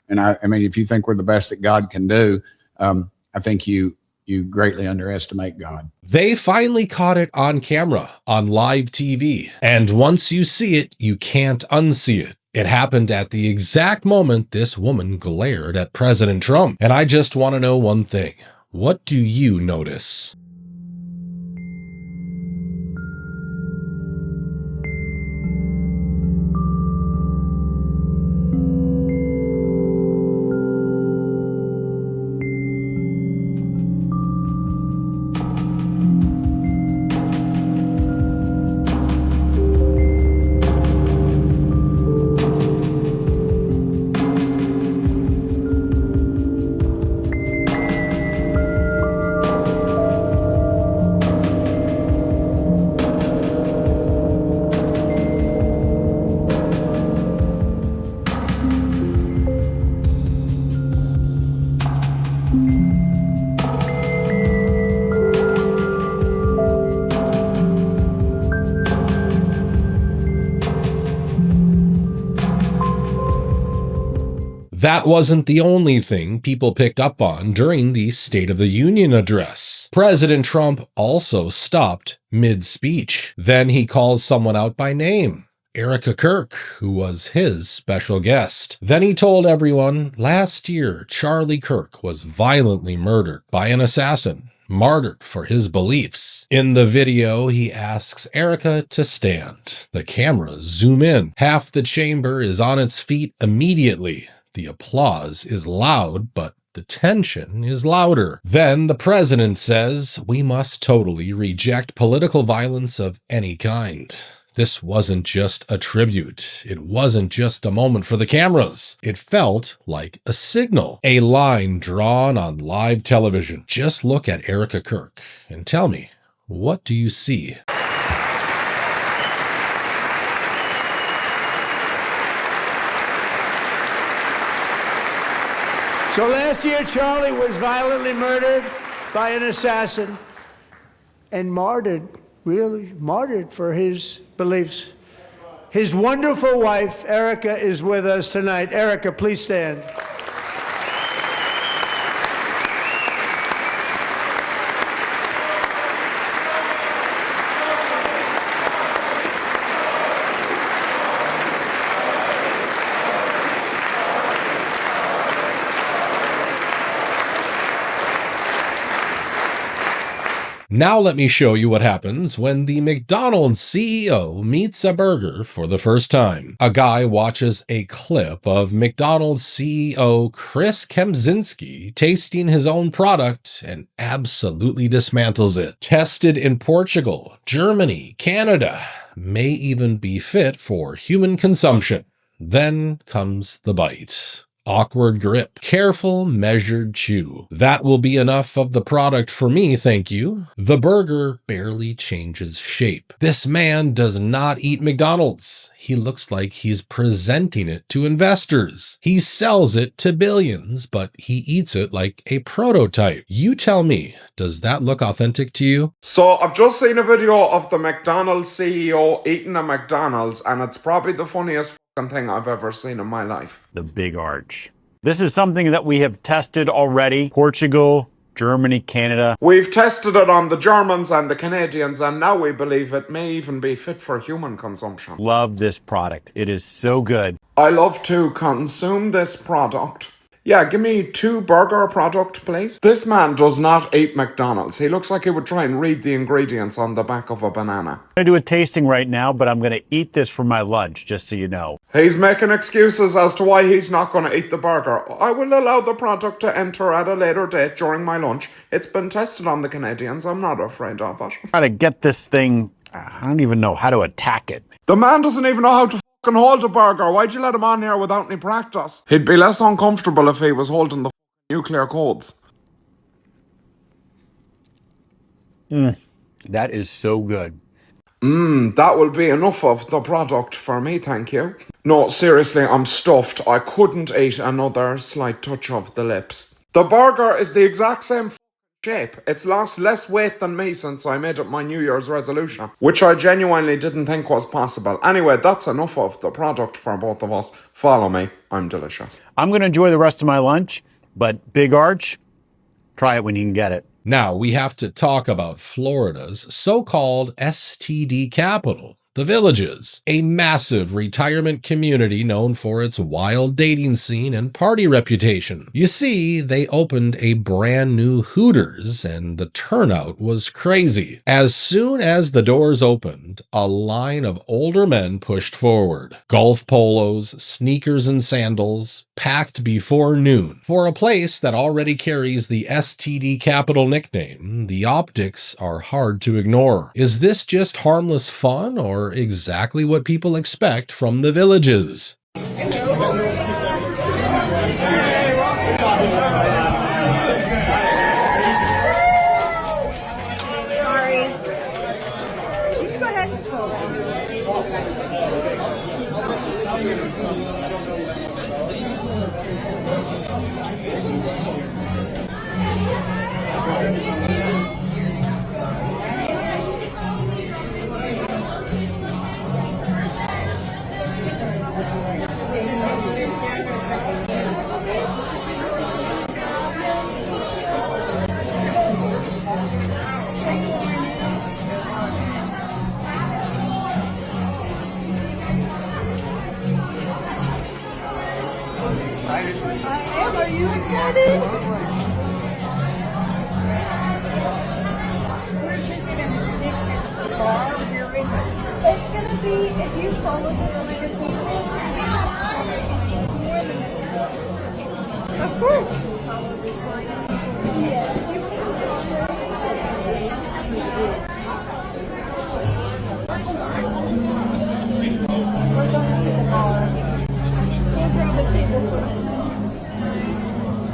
And I mean, if you think we're the best that God can do, I think you greatly underestimate God. They finally caught it on camera, on live TV. And once you see it, you can't unsee it. It happened at the exact moment this woman glared at President Trump. And I just want to know one thing. What do you notice? That wasn't the only thing people picked up on during the State of the Union address. President Trump also stopped mid-speech. Then he calls someone out by name, Erica Kirk, who was his special guest. Then he told everyone, last year, Charlie Kirk was violently murdered by an assassin, martyred for his beliefs. In the video, he asks Erica to stand. The cameras zoom in. Half the chamber is on its feet immediately. The applause is loud, but the tension is louder. Then the president says, we must totally reject political violence of any kind. This wasn't just a tribute. It wasn't just a moment for the cameras. It felt like a signal, a line drawn on live television. Just look at Erica Kirk and tell me, what do you see? So last year, Charlie was violently murdered by an assassin and martyred, really martyred for his beliefs. His wonderful wife, Erica, is with us tonight. Erica, please stand. Now let me show you what happens when the McDonald's CEO meets a burger for the first time. A guy watches a clip of McDonald's CEO Chris Kempczynski tasting his own product and absolutely dismantles it. Tested in Portugal, Germany, Canada, may even be fit for human consumption. Then comes the bite. Awkward grip, careful, measured chew. That will be enough of the product for me, thank you. The burger barely changes shape. This man does not eat McDonald's. He looks like he's presenting it to investors. He sells it to billions, but he eats it like a prototype. You tell me, does that look authentic to you? So I've just seen a video of the McDonald's CEO eating a McDonald's, and it's probably the funniest thing I've ever seen in my life. The big arch. This is something that we have tested already. Portugal, Germany, Canada. We've tested it on the Germans and the Canadians, and now we believe it may even be fit for human consumption. Love this product. It is so good. I love to consume this product. Yeah, give me 2 burger product, please. This man does not eat McDonald's. He looks like he would try and read the ingredients on the back of a banana. I'm going to do a tasting right now, but I'm going to eat this for my lunch, just so you know. He's making excuses as to why he's not going to eat the burger. I will allow the product to enter at a later date during my lunch. It's been tested on the Canadians. I'm not afraid of it. Try to get this thing, I don't even know how to attack it. The man doesn't even know how to fucking hold a burger. Why'd you let him on here without any practice? He'd be less uncomfortable if he was holding the nuclear codes. That is so good. That will be enough of the product for me, thank you. No, seriously, I'm stuffed. I couldn't eat another slight touch of the lips. The burger is the exact same shape. It's lost less weight than me since I made it my New Year's resolution, which I genuinely didn't think was possible. Anyway, that's enough of the product for both of us. Follow me. I'm delicious. I'm going to enjoy the rest of my lunch, but Big Arch, try it when you can get it. Now we have to talk about Florida's so-called STD capital, the Villages, a massive retirement community known for its wild dating scene and party reputation. You see, they opened a brand new Hooters and the turnout was crazy. As soon as the doors opened, a line of older men pushed forward. Golf polos, sneakers and sandals, packed before noon. For a place that already carries the STD capital nickname, the optics are hard to ignore. Is this just harmless fun or exactly what people expect from the Villages? Are you excited? We're just gonna sit at the bar. It's gonna be, if you follow this line of people, of course. Follow this line. Yes. We're going to the bar. We'll grab a table first.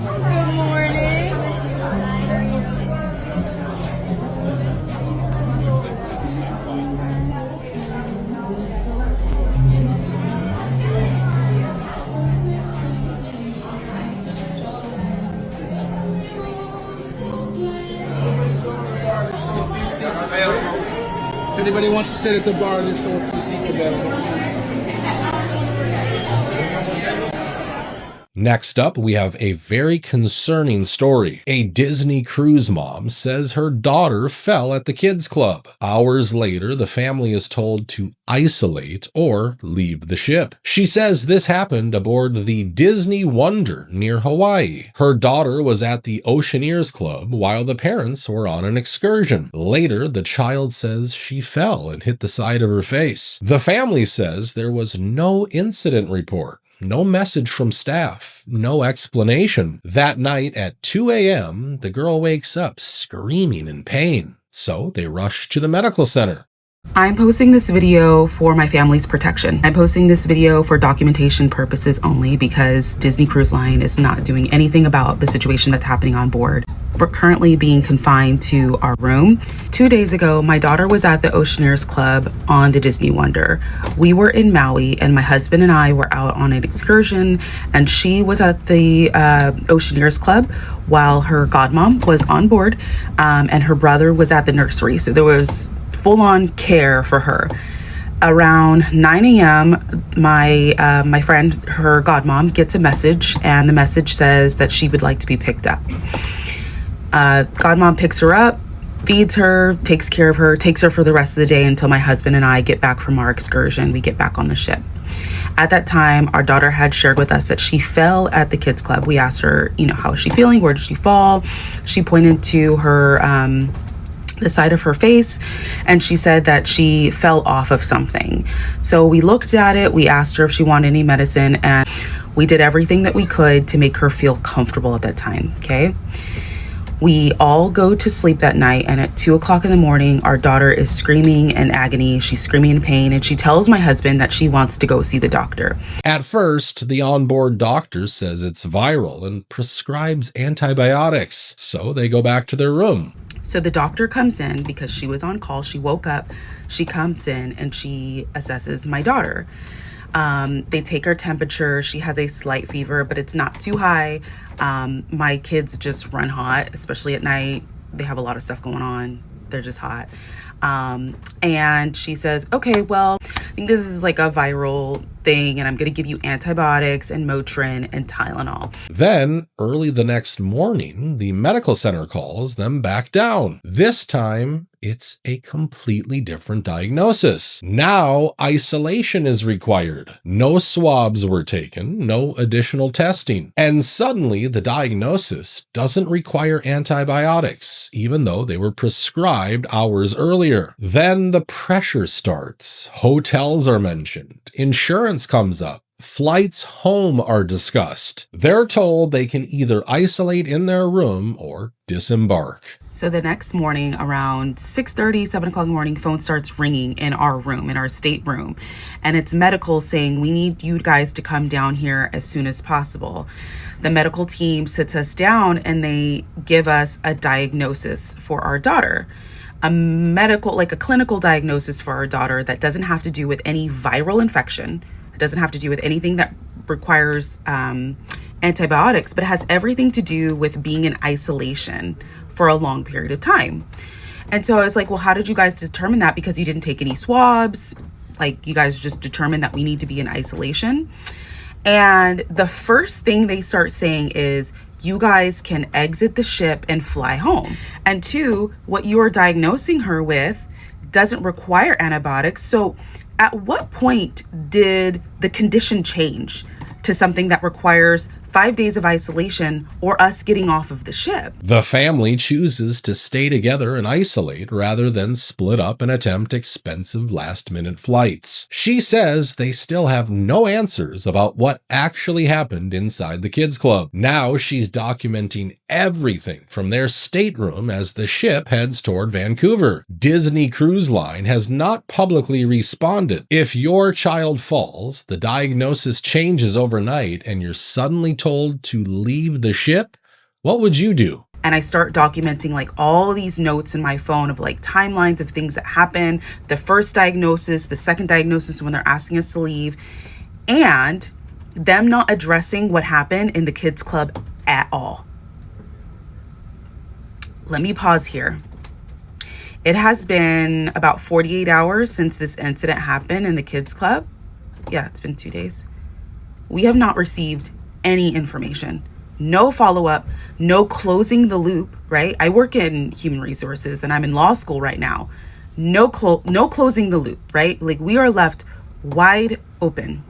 Good morning. If anybody wants to sit at the bar, there's still a few seats available. Next up, we have a very concerning story. A Disney cruise mom says her daughter fell at the kids' club. Hours later, the family is told to isolate or leave the ship. She says this happened aboard the Disney Wonder near Hawaii. Her daughter was at the Oceaneers Club while the parents were on an excursion. Later, the child says she fell and hit the side of her face. The family says there was no incident report. No message from staff, no explanation. That night at 2 a.m., the girl wakes up screaming in pain. So they rush to the medical center. I'm posting this video for my family's protection. I'm posting this video for documentation purposes only because Disney Cruise Line is not doing anything about the situation that's happening on board. We're currently being confined to our room. 2 days ago, my daughter was at the Oceaneers Club on the Disney Wonder. We were in Maui and my husband and I were out on an excursion and she was at the Oceaneers Club while her godmom was on board and her brother was at the nursery. So there was full-on care for her. Around 9 a.m., my friend, her godmom, gets a message, and the message says that she would like to be picked up. Godmom picks her up, feeds her, takes care of her, takes her for the rest of the day until my husband and I get back from our excursion. We get back on the ship. At that time, our daughter had shared with us that she fell at the kids club. We asked her, how is she feeling? Where did she fall? She pointed to her the side of her face, and she said that she fell off of something. So we looked at it, we asked her if she wanted any medicine, and we did everything that we could to make her feel comfortable at that time, okay? We all go to sleep that night, and at 2 o'clock in the morning, our daughter is screaming in agony. She's screaming in pain, and she tells my husband that she wants to go see the doctor. At first, the onboard doctor says it's viral and prescribes antibiotics, so they go back to their room. So the doctor comes in because she was on call. She woke up, she comes in, and she assesses my daughter. They take her temperature. She has a slight fever, but it's not too high. My kids just run hot, especially at night. they have a lot of stuff going on. They're just hot. And she says, okay, well, I think this is like a viral thing, and I'm going to give you antibiotics and Motrin and Tylenol. Then, early the next morning, the medical center calls them back down. This time, it's a completely different diagnosis. Now, isolation is required. No swabs were taken, no additional testing. And suddenly, the diagnosis doesn't require antibiotics, even though they were prescribed hours earlier. Then the pressure starts. Hotels are mentioned. Insurance comes up. Flights home are discussed. They're told they can either isolate in their room or disembark. So the next morning around 6:30, 7 o'clock in the morning, phone starts ringing in our room, in our stateroom. And it's medical saying, we need you guys to come down here as soon as possible. The medical team sits us down and they give us a diagnosis for our daughter. A medical, like a clinical diagnosis for our daughter that doesn't have to do with any viral infection. It doesn't have to do with anything that requires antibiotics, but it has everything to do with being in isolation for a long period of time. And so I was like, well, how did you guys determine that? Because you didn't take any swabs. Like, you guys just determined that we need to be in isolation. And the first thing they start saying is, you guys can exit the ship and fly home. And two, what you are diagnosing her with doesn't require antibiotics. So at what point did the condition change to something that requires 5 days of isolation or us getting off of the ship? The family chooses to stay together and isolate rather than split up and attempt expensive last-minute flights. She says they still have no answers about what actually happened inside the kids' club. Now she's documenting everything from their stateroom as the ship heads toward Vancouver. Disney Cruise Line has not publicly responded. If your child falls, the diagnosis changes overnight, and you're suddenly told to leave the ship, what would you do? And I start documenting like all these notes in my phone of like timelines of things that happen, the first diagnosis, the second diagnosis when they're asking us to leave, and them not addressing what happened in the kids club at all. Let me pause here. It has been about 48 hours since this incident happened in the kids club. Yeah, it's been 2 days. We have not received any information, no follow-up, no closing the loop, right? I work in human resources and I'm in law school right now. No closing the loop, right? Like, we are left wide open.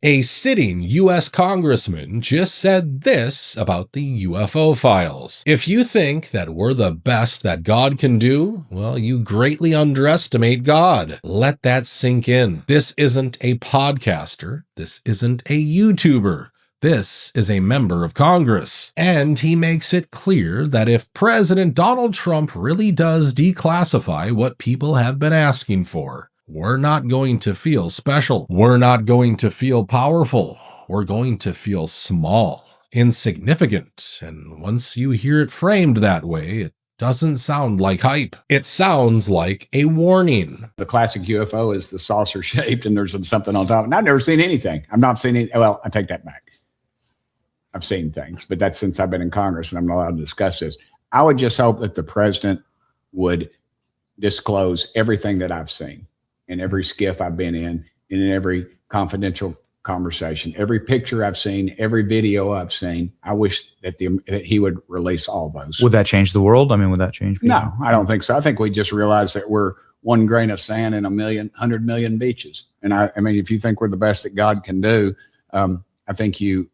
A sitting U.S. Congressman just said this about the UFO files. If you think that we're the best that God can do, well, you greatly underestimate God. Let that sink in. This isn't a podcaster. This isn't a YouTuber. This is a member of Congress. And he makes it clear that if President Donald Trump really does declassify what people have been asking for, we're not going to feel special. We're not going to feel powerful. We're going to feel small, insignificant. And once you hear it framed that way, it doesn't sound like hype. It sounds like a warning. The classic UFO is the saucer shaped and there's something on top. And I've never seen anything. I've not seen it. Well, I take that back. I've seen things, but that's since I've been in Congress and I'm not allowed to discuss this. I would just hope that the president would disclose everything that I've seen in every skiff I've been in, and in every confidential conversation, every picture I've seen, every video I've seen. I wish that he would release all those. Would that change the world? I mean, would that change people? No, I don't think so. I think we just realize that we're one grain of sand in 100 million beaches. And I mean, if you think we're the best that God can do, I think you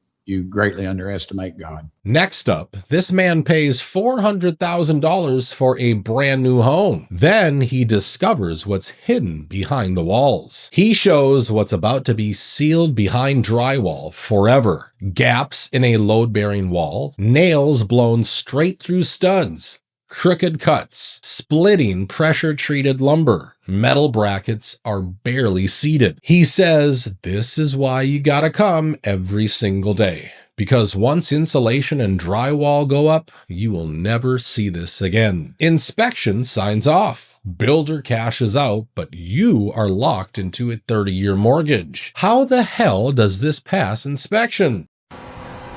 greatly underestimate God. Next up, this man pays $400,000 for a brand new home. Then he discovers what's hidden behind the walls. He shows what's about to be sealed behind drywall forever. Gaps in a load-bearing wall, nails blown straight through studs, crooked cuts, splitting pressure-treated lumber. Metal brackets are barely seated. He says this is why you gotta come every single day. Because once insulation and drywall go up, you will never see this again. Inspection signs off. Builder cashes out, but you are locked into a 30-year mortgage. How the hell does this pass inspection?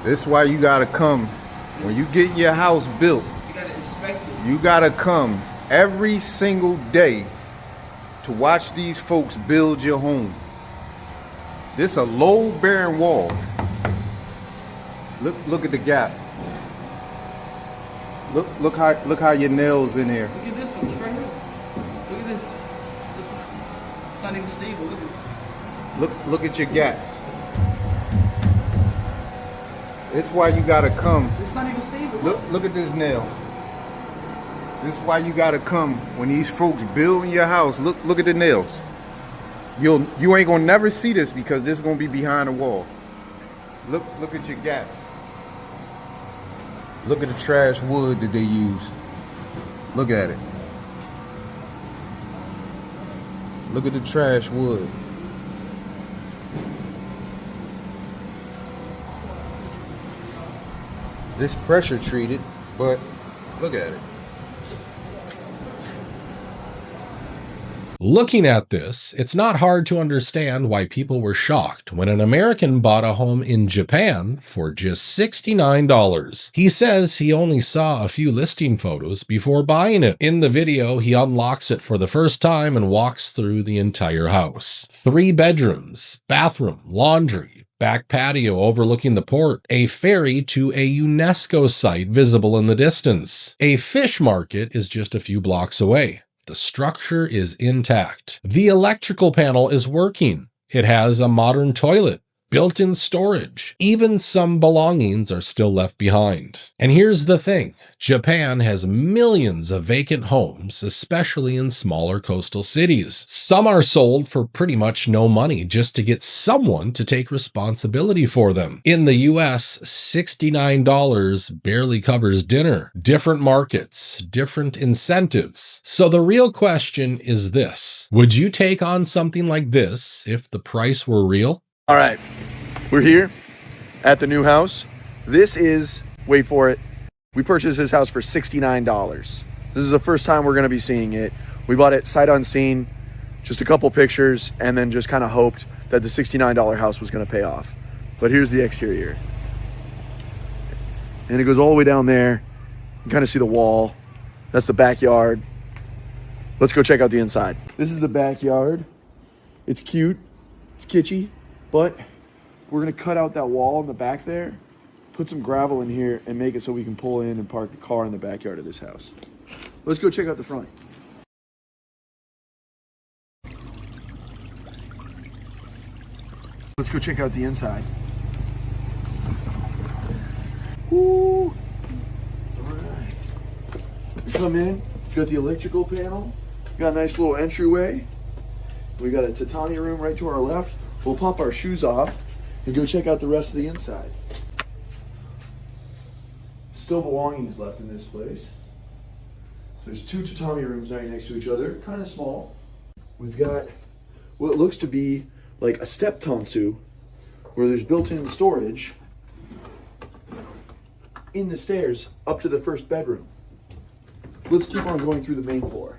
This is why you gotta come. When you get your house built, You gotta inspect it. You gotta come every single day to watch these folks build your home. This a low bearing wall. Look at the gap. Look how your nails in here. Look at this one. Look right here. Look at this. It's not even stable. Look at it. Look at your gaps. It's why you gotta come. It's not even stable. Look at this nail. This is why you gotta come when these folks building your house. Look at the nails. You ain't gonna never see this because this is gonna be behind the wall. Look at your gaps. Look at the trash wood that they use. Look at it. Look at the trash wood. This pressure treated, but look at it. Looking at this, it's not hard to understand why people were shocked when an American bought a home in Japan for just $69. He says he only saw a few listing photos before buying it. In the video, he unlocks it for the first time and walks through the entire house. 3 bedrooms, bathroom, laundry, back patio overlooking the port, a ferry to a UNESCO site visible in the distance. A fish market is just a few blocks away. The structure is intact. The electrical panel is working. It has a modern toilet, built-in storage. Even some belongings are still left behind. And here's the thing. Japan has millions of vacant homes, especially in smaller coastal cities. Some are sold for pretty much no money just to get someone to take responsibility for them. In the US, $69 barely covers dinner. Different markets, different incentives. So the real question is this: would you take on something like this if the price were real? All right, we're here at the new house. This is, wait for it, we purchased this house for $69. This is the first time we're gonna be seeing it. We bought it sight unseen, just a couple pictures, and then just kind of hoped that the $69 house was gonna pay off. But here's the exterior. And it goes all the way down there. You can kind of see the wall. That's the backyard. Let's go check out the inside. This is the backyard. It's cute, it's kitschy. But we're gonna cut out that wall in the back there, put some gravel in here, and make it so we can pull in and park a car in the backyard of this house. Let's go check out the front. Let's go check out the inside. Woo! All right. We come in, got the electrical panel, got a nice little entryway. We got a tatami room right to our left. We'll pop our shoes off and go check out the rest of the inside. Still belongings left in this place. So there's 2 tatami rooms right next to each other, kind of small. We've got what looks to be like a step tansu, where there's built-in storage in the stairs up to the first bedroom. Let's keep on going through the main floor.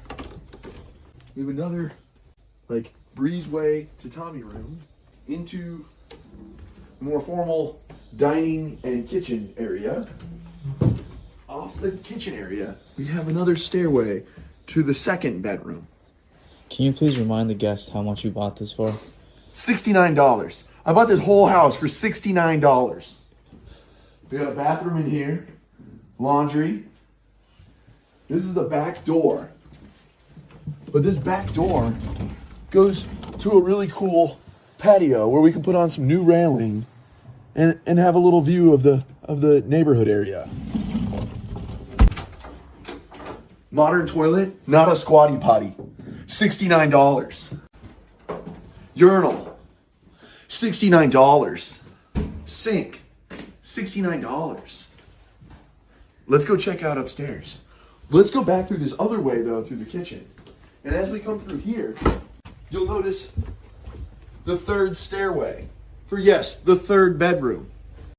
We have another like breezeway tatami room into a more formal dining and kitchen area. Off the kitchen area, we have another stairway to the second bedroom. Can you please remind the guests how much you bought this for? $69. I bought this whole house for $69. We got a bathroom in here, laundry. This is the back door. But this back door goes to a really cool patio where we can put on some new railing and have a little view of the neighborhood area. Modern toilet, not a squatty potty. $69. Urinal, $69. Sink, $69. Let's go check out upstairs. Let's go back through this other way though, through the kitchen. And as we come through here, you'll notice the third stairway for, yes, the third bedroom.